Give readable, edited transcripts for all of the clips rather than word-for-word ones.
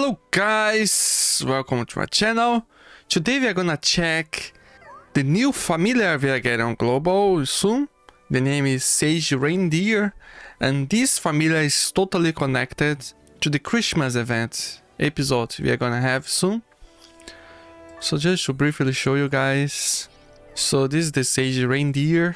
Hello guys, welcome to my channel. Today we are gonna check the new familiar we are getting on global soon. The name is Sage Raindeer, and this familiar is totally connected to the Christmas event episode we are gonna have soon. So just to briefly show you guys, so this is the Sage Raindeer.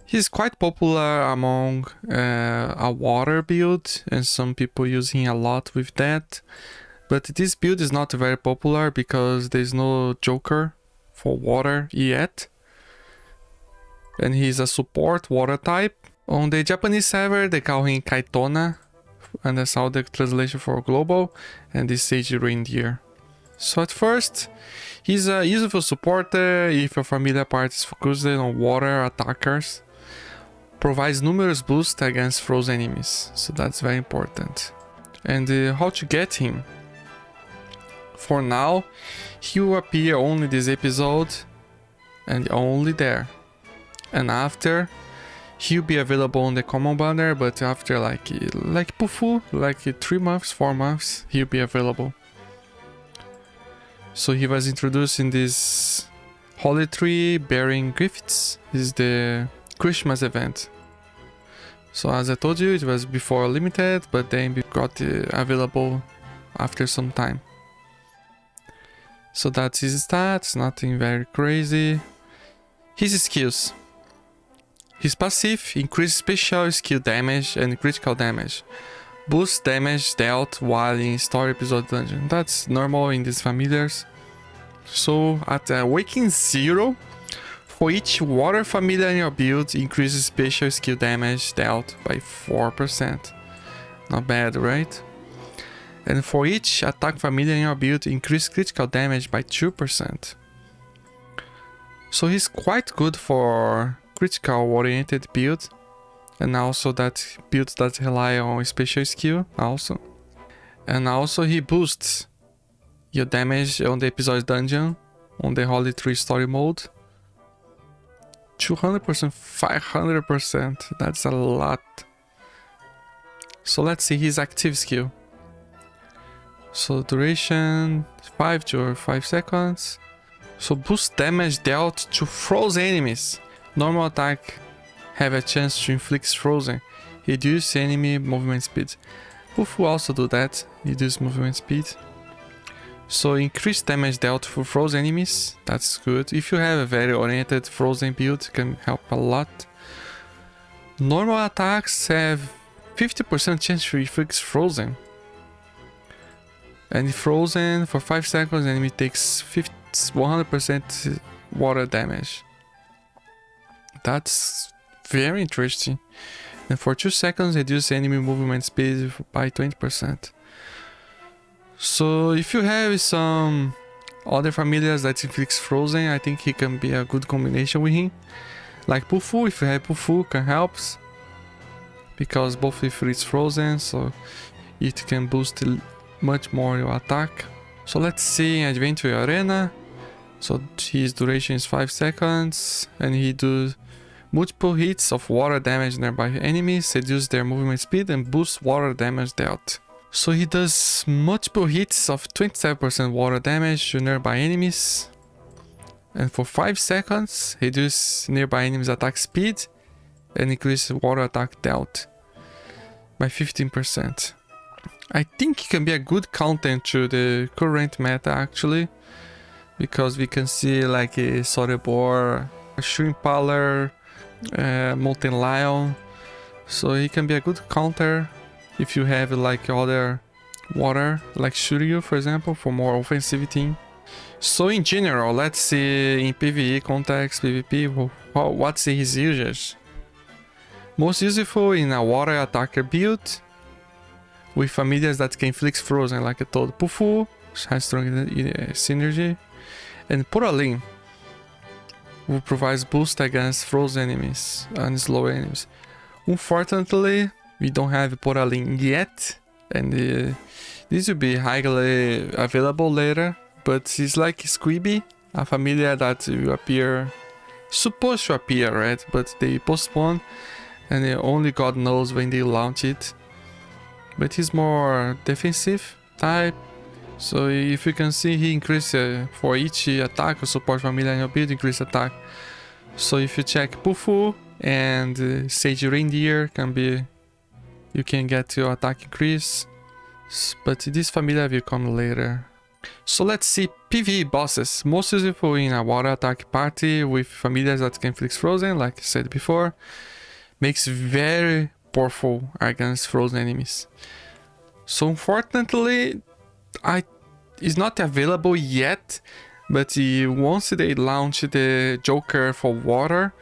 He's quite popular among a water build, and some people using a lot with that. But this build is not very popular because there's no joker for water yet. And he's a support water type. On the Japanese server they call him Kaitona, and that's how the translation for global, and this Sage Raindeer. So at first, he's a useful supporter if your familiar part is focused on water attackers. Provides numerous boosts against frozen enemies, so that's very important. And how to get him? For now, he will appear only this episode and only there. And after, he'll be available on the common banner, but after like Pufu, like 3 months, 4 months, he'll be available. So he was introduced in this Holy Tree bearing gifts. This is the Christmas event. So as I told you, it was before limited, but then we got available after some time. So that's his stats, nothing very crazy. His skills. His passive increases special skill damage and critical damage. Boosts damage dealt while in story episode dungeon. That's normal in these familiars. So at Awakening 0, for each water familiar in your build, increases special skill damage dealt by 4%. Not bad, right? And for each attack familiar in your build, increase critical damage by 2%. So he's quite good for critical oriented build, and also that builds that rely on special skill also. And also he boosts your damage on the episode dungeon on the Holy Tree story mode. 200%, 500%, that's a lot. So let's see his active skill. So duration 5 to 5 seconds. So boost damage dealt to frozen enemies. Normal attack have a chance to inflict frozen. Reduce enemy movement speed. Pufu also do that, reduce movement speed. So increase damage dealt for frozen enemies, that's good. If you have a very oriented frozen build, it can help a lot. Normal attacks have 50% chance to inflict frozen. And if frozen for 5 seconds, the enemy takes 100% water damage. That's very interesting. And for 2 seconds, reduce enemy movement speed by 20%. So if you have some other familiars that inflicts frozen, I think he can be a good combination with him. Like Pufu, if you have Pufu, can help. Because both inflicts frozen, so it can boost much more your attack. So let's see in Adventure Arena. So his duration is 5 seconds, and he does multiple hits of water damage nearby enemies, reduce their movement speed, and boost water damage dealt. So he does multiple hits of 27% water damage to nearby enemies. And for 5 seconds, reduce nearby enemies attack speed and increase water attack dealt by 15%. I think it can be a good counter to the current meta actually. Because we can see like a Sorebor, a Shrimpaler, Molten Lion. So he can be a good counter if you have like other water, like Shuryu for example, for more offensive team. So in general, let's see in PvE context, PvP, what's his usage. Most useful in a water attacker build, with familiars that can inflict frozen, like I told Pufu, has strong synergy, and Polarin, who provides boost against frozen enemies and slow enemies. Unfortunately, we don't have Polarin yet, and this will be highly available later, but it's like Squibby, a familiar that will appear, supposed to appear, right? But they postponed, and only God knows when they launch it. but he's more defensive type. So if you can see, he increases for each attack or support familiar in your build, increase attack. So if you check Pufu and Sage Raindeer, can be, you can get your attack increase. But this familiar will come later. So let's see PvE bosses. Most useful in a water attack party with familiars that can inflict frozen, like I said before. Makes very powerful against frozen enemies. So unfortunately, it's not available yet, but once they launch the Joker for water,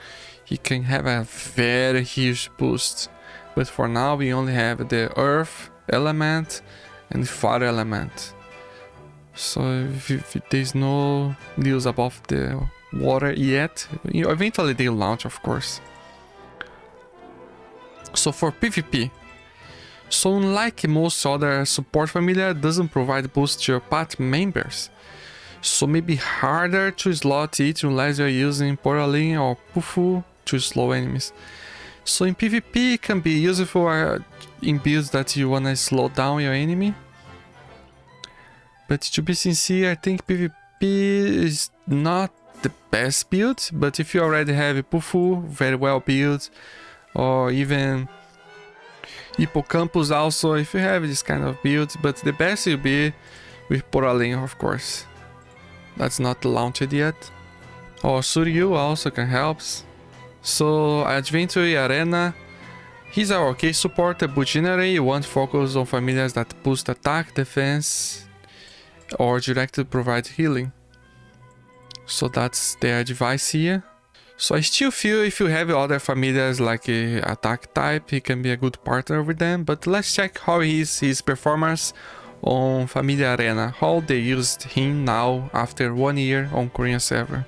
he can have a very huge boost. But for now, we only have the Earth element and Fire element. So if there's no news above the water yet, eventually they'll launch, of course. So for PvP, so unlike most other support familiar, doesn't provide boost to your party members. So maybe harder to slot it unless you're using Polarin or Pufu to slow enemies. So in PvP it can be useful in builds that you wanna slow down your enemy. But to be sincere, I think PvP is not the best build, but if you already have a Pufu, very well built, or even Hippocampus also, if you have this kind of build, but the best will be with Polarin, of course. That's not launched yet. Or Suryu also can help. So Adventure Arena, he's our okay supporter, but generally you want to focus on familiars that boost attack, defense, or directly provide healing. So that's the advice here. So I still feel if you have other familiars like attack type, he can be a good partner with them. But let's check how is his performance on Familiar Arena, how they used him now after 1 year on Korean server.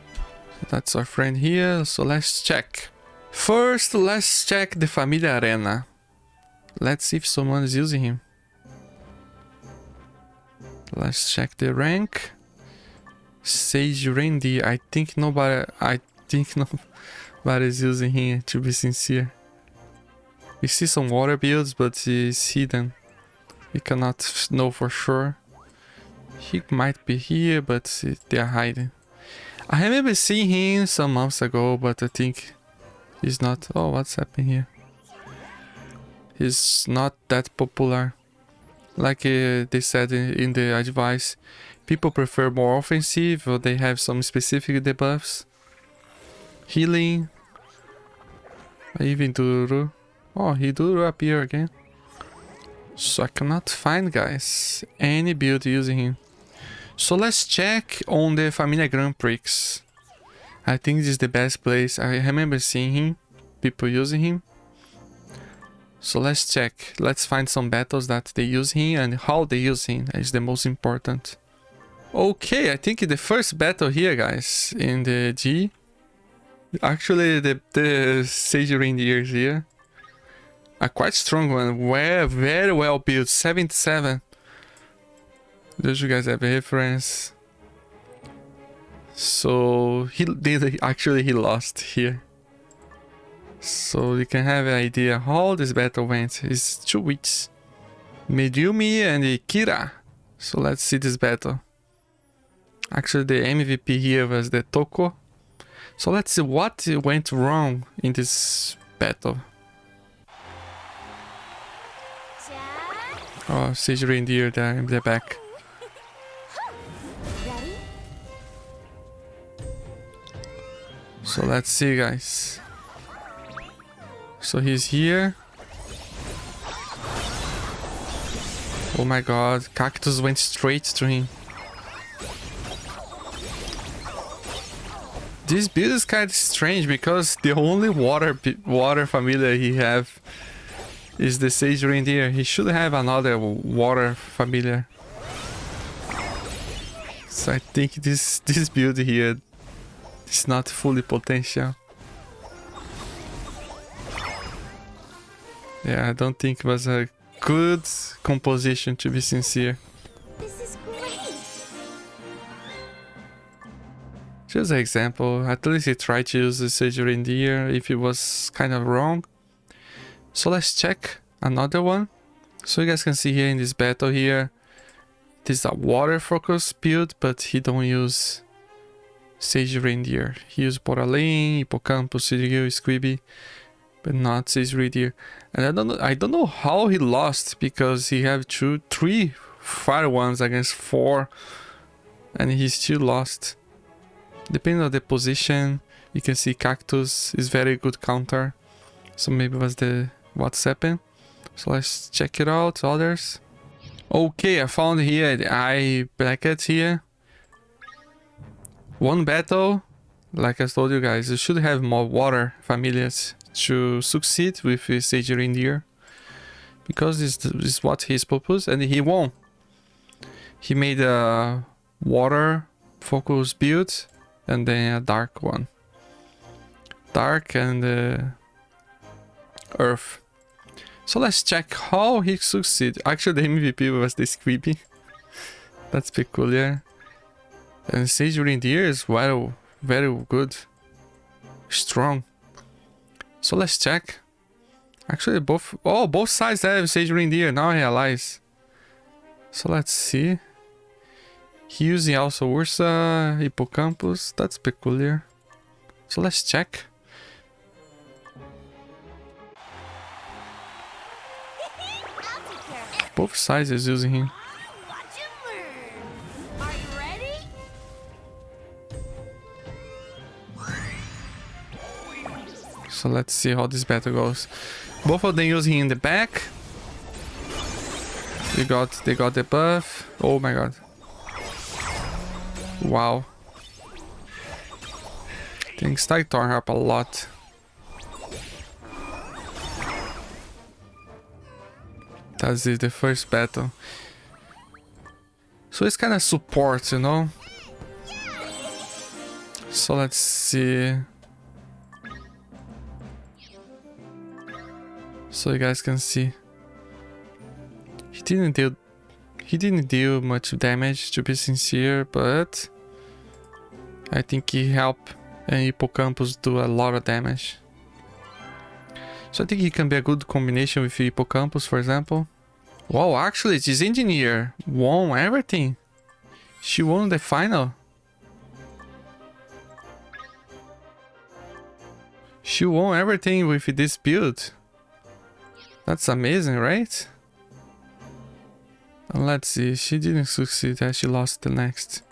So that's our friend here, so let's check. First, let's check the Familiar Arena. Let's see if someone is using him. Let's check the rank. Sage Raindeer. I think nobody's using him, to be sincere. We see some water builds, but it's hidden. We cannot know for sure. He might be here, but they are hiding. I remember seeing him some months ago, but I think he's not. Oh, what's happening here? He's not that popular. Like they said in the advice, people prefer more offensive, or they have some specific debuffs. Healing. Even Dururu. Oh, he Dururu appear again. So I cannot find, guys, any build using him. So let's check on the Familiar Grand-Prix. I think this is the best place. I remember seeing him, people using him. So let's check. Let's find some battles that they use him and how they use him is the most important. Okay, I think the first battle here, guys, in the G. Actually, the Sage Raindeer here. A quite strong one, very well built, 77. Just you guys have a reference. So he lost here. So you can have an idea how this battle went. It's 2 weeks. Medumi and Kira. So let's see this battle. Actually the MVP here was the Toko. So let's see what went wrong in this battle. Oh, Sage Raindeer there in the back. So let's see, guys. So he's here. Oh my god, Cactus went straight to him. This build is kind of strange because the only water familiar he have is the Sage Raindeer. He should have another water familiar. So I think this build here is not fully potential. Yeah, I don't think it was a good composition, to be sincere. This is great. Just an example, at least he tried to use the Sage Raindeer if it was kind of wrong. So let's check another one. So you guys can see here in this battle here, this is a water focus build, but he don't use Sage Raindeer. He used Polarin, Hippocampus, synergies, Squibby, but not Sage Raindeer. And I don't know how he lost, because he have 3 fire ones against 4, and he still lost. Depending on the position, you can see Cactus is very good counter. So maybe it was what's happened. So let's check it out, others. Okay, I found here the eye bracket here. One battle, like I told you guys, you should have more water familiars to succeed with Sage Raindeer, because this is what his purpose, and he won. He made a water focus build and then a dark one. Dark and earth. So let's check how he succeeded. Actually, the MVP was the Squibby. That's peculiar. And Sage Raindeer is very, very good. Strong. So let's check. Actually, both sides have Sage Raindeer. Now I realize. So let's see. He using also Ursa, Hippocampus. That's peculiar. So let's check. Both sides is using him. Watch him learn. Are you ready? So let's see how this battle goes. Both of them using him in the back. They got the buff. Oh my god. Wow. I think Kaitona help a lot. That's the first battle. So it's kind of support, you know? So let's see. So you guys can see. He didn't deal much damage, to be sincere, but I think he helped Hippocampus do a lot of damage. So I think he can be a good combination with Hippocampus, for example. Wow, actually, this engineer won everything. She won the final. She won everything with this build. That's amazing, right? And let's see, she didn't succeed as she lost the next.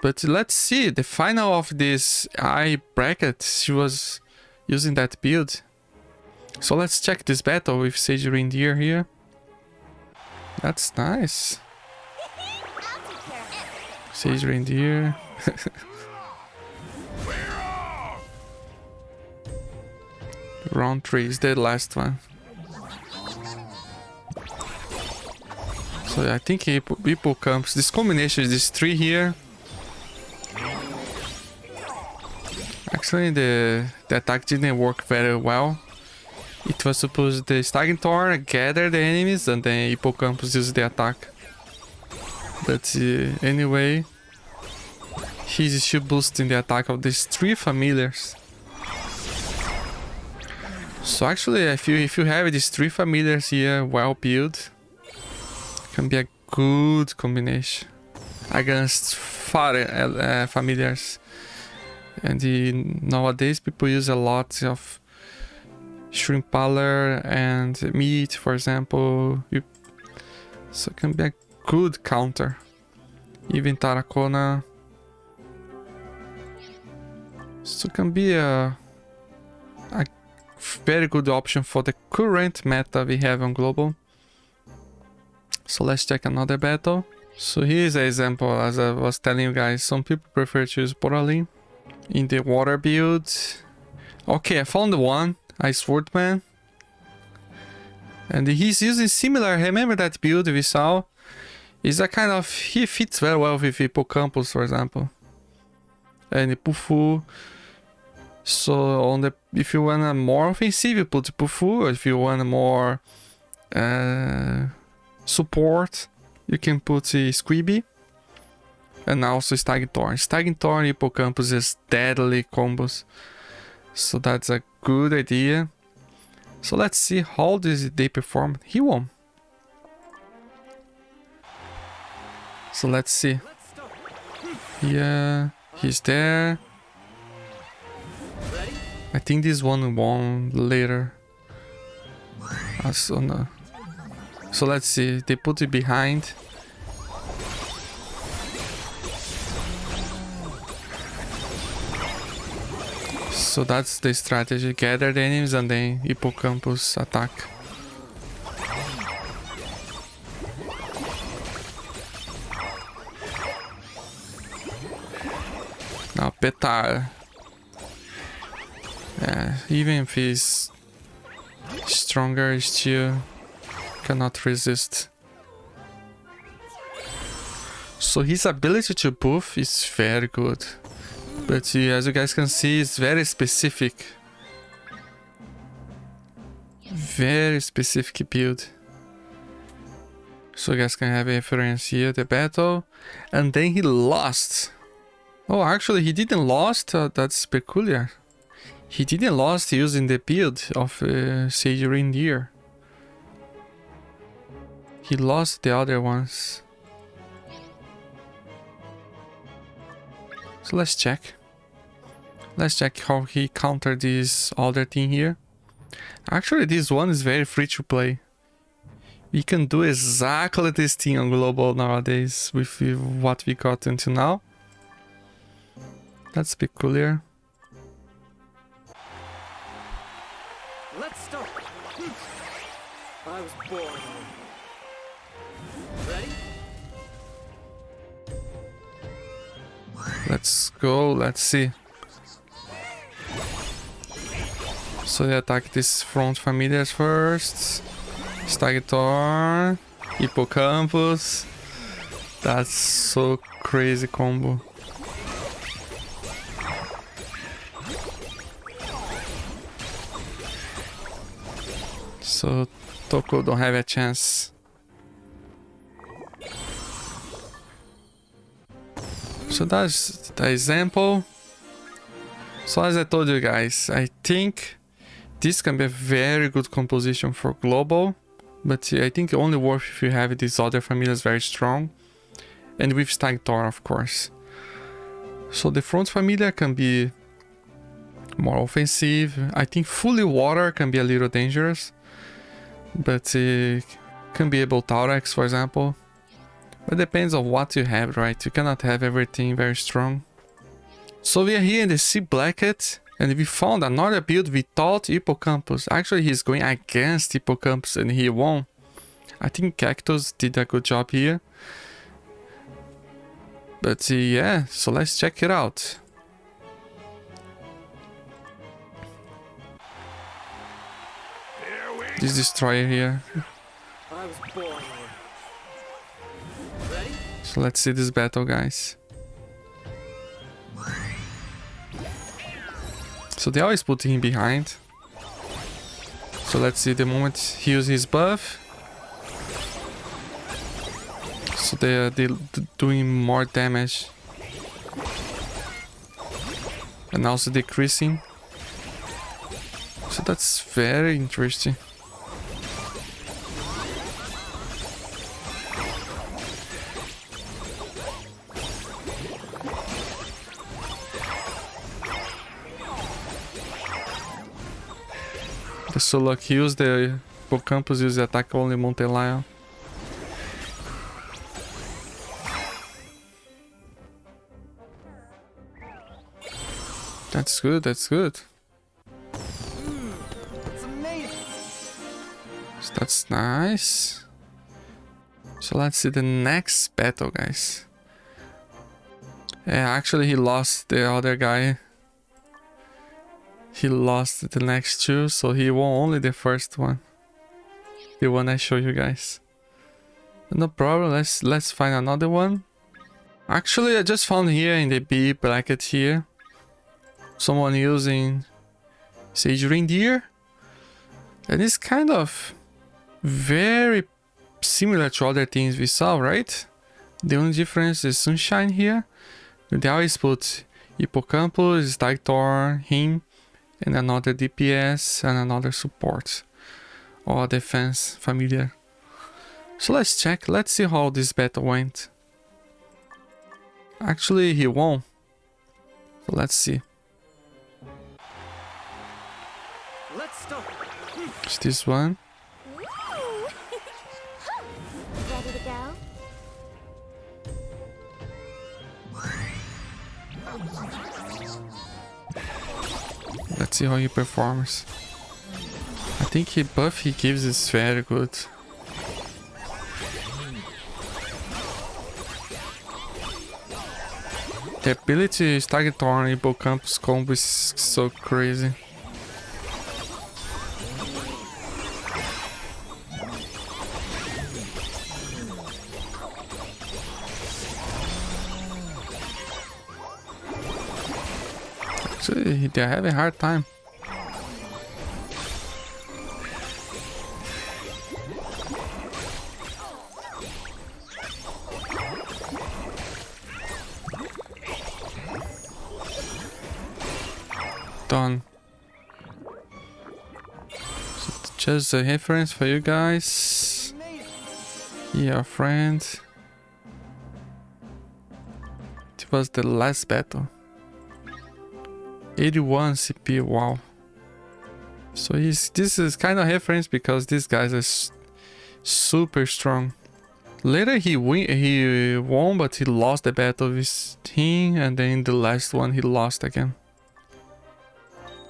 But let's see, the final of this eye bracket, she was using that build. So let's check this battle with Sage Raindeer here. That's nice. Sage Raindeer. Round 3 is the last one. So I think Hippocampus, this combination, these 3 here. Actually, the attack didn't work very well. It was supposed the Kaitona gather the enemies and then Hippocampus use the attack. But anyway, he's still boosting the attack of these 3 familiars. So actually, if you have these 3 familiars here well built, can be a good combination against familiars. And nowadays people use a lot of shrimp parlor and meat, for example. So it can be a good counter. Even Tarracona. So it can be a very good option for the current meta we have on global. So let's check another battle. So here's an example, as I was telling you guys, some people prefer to use Polarin in the water build. Okay, I found one, a Swordman. And he's using similar, remember that build we saw? It's a kind of, he fits very well with Hippocampus, for example. And Pufu. So on the, if you want a more offensive, you put Pufu. If you want a more support, you can put Squibby. And also Kaitona. Kaitona and Hippocampus is deadly combos. So that's a good idea. So let's see how they perform. He won. So let's see. Yeah, he's there. I think this one won later. So no. So let's see. They put it behind. So that's the strategy. Gather the enemies and then Hippocampus attack. Now Petar. Yeah, even if he's stronger, he still cannot resist. So his ability to buff is very good. But as you guys can see, it's very specific. Very specific build. So you guys can have a reference here, the battle. And then he lost. Oh, actually he didn't lost. That's peculiar. He didn't lost using the build of Sage Raindeer. He lost the other ones. So let's check. Let's check how he countered this other thing here. Actually, this one is very free to play. We can do exactly this thing on global nowadays with what we got until now. That's peculiar. Let's start. I was born. Ready? Let's go, let's see. So they attack these front familiars first. Stagtor, Hippocampus. That's so crazy combo. So Toko don't have a chance. So that's the example. So as I told you guys, I think this can be a very good composition for global, but I think only worth if you have these other familiars very strong, and with Stagtor of course. So the front familiar can be more offensive. I think fully water can be a little dangerous, but it can be able Taurex for example. But depends on what you have, right? You cannot have everything very strong. So we are here in the Sea Blacket, and we found another build without Hippocampus. Actually, he's going against Hippocampus and he won. I think Cactus did a good job here. But yeah, so let's check it out. This destroyer here. I was born. Ready? So let's see this battle, guys. So they always put him behind. So let's see the moment he uses his buff. So they're doing more damage. And also decreasing. So that's very interesting. So look, he used the Hippocampus, use the attack only Mountain Lion. That's good, that's good. It's amazing. So that's nice. So let's see the next battle, guys. Yeah, actually he lost the other guy. He lost the next two, so he won only the first one. The one I show you guys. No problem, let's find another one. Actually, I just found here in the B bracket here someone using Sage Raindeer. And it's kind of very similar to other things we saw, right? The only difference is Sunshine here. They always put Hippocampus, Stagtor, him, and another DPS and another support or defense familiar. So let's check, let's see how this battle went. Actually, he won. So let's see. Let's start. It's this one. Woo! Ready to go? Let's see how he performs. I think he buff he gives is very good. The ability to target Thorn Hippocampus combo is so crazy. Actually, they're having a hard time. Done. So just a reference for you guys. Yeah, friend. It was the last battle. 81 CP, wow. So this is kind of reference because these guys are super strong. Later he won, but he lost the battle with him, and then the last one he lost again.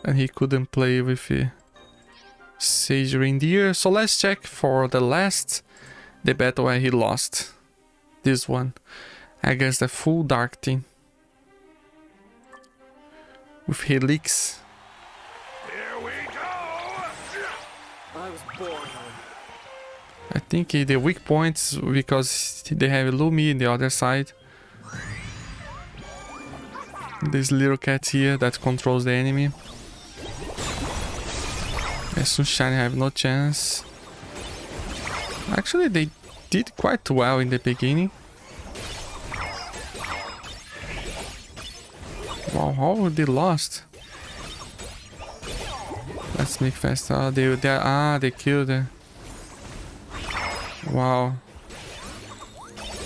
And he couldn't play with Sage Raindeer. So let's check for the battle where he lost. This one against the full dark team with Helix. Here we go! I was born. I think the weak points because they have Lumi on the other side. This little cat here that controls the enemy. Sunshine have no chance. Actually, they did quite well in the beginning. Wow, how they lost? Let's make fast. Oh, they killed her. Wow.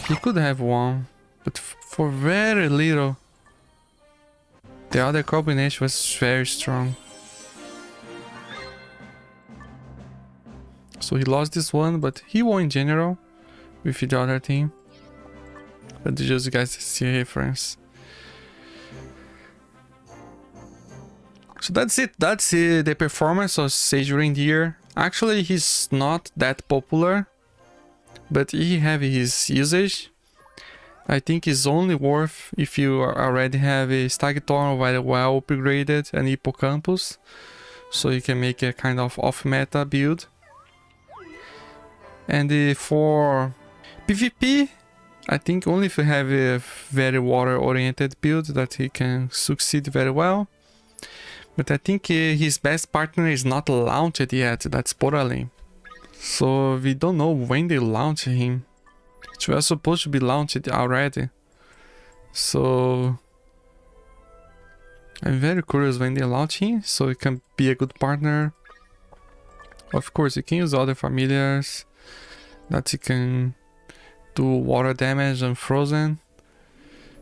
He could have won, but for very little. The other combination was very strong. So he lost this one, but he won in general with the other team. But just you guys see a reference. So that's it. That's the performance of Sage Raindeer. Actually, he's not that popular, but he have his usage. I think it's only worth if you already have a Kaitona very well upgraded and Hippocampus, so you can make a kind of off-meta build. And for PvP, I think only if you have a very water-oriented build that he can succeed very well. But I think his best partner is not launched yet, that's Polarin. So we don't know when they launch him. It was supposed to be launched already. So I'm very curious when they launch him, so it can be a good partner. Of course, you can use other familiars that he can do water damage and frozen,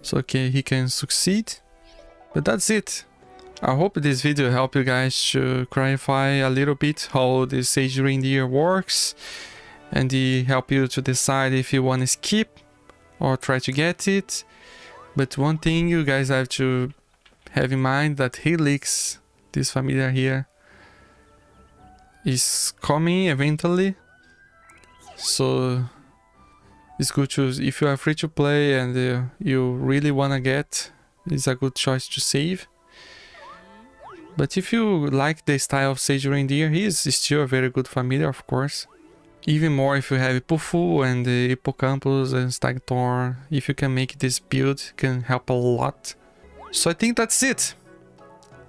so okay, he can succeed. But that's it. I hope this video helped you guys to clarify a little bit how the Sage Raindeer works, and help you to decide if you want to skip or try to get it. But one thing you guys have to have in mind, that Helix, this familiar here, is coming eventually. So it's good to, if you are free to play and you really wanna get, it's a good choice to save. But if you like the style of Sage Raindeer, he is still a very good familiar, of course. Even more if you have Pufu and the Hippocampus and Stagthorn. If you can make this build, it can help a lot. So I think that's it.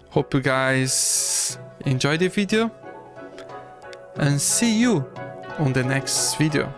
Hope you guys enjoyed the video, and see you on the next video.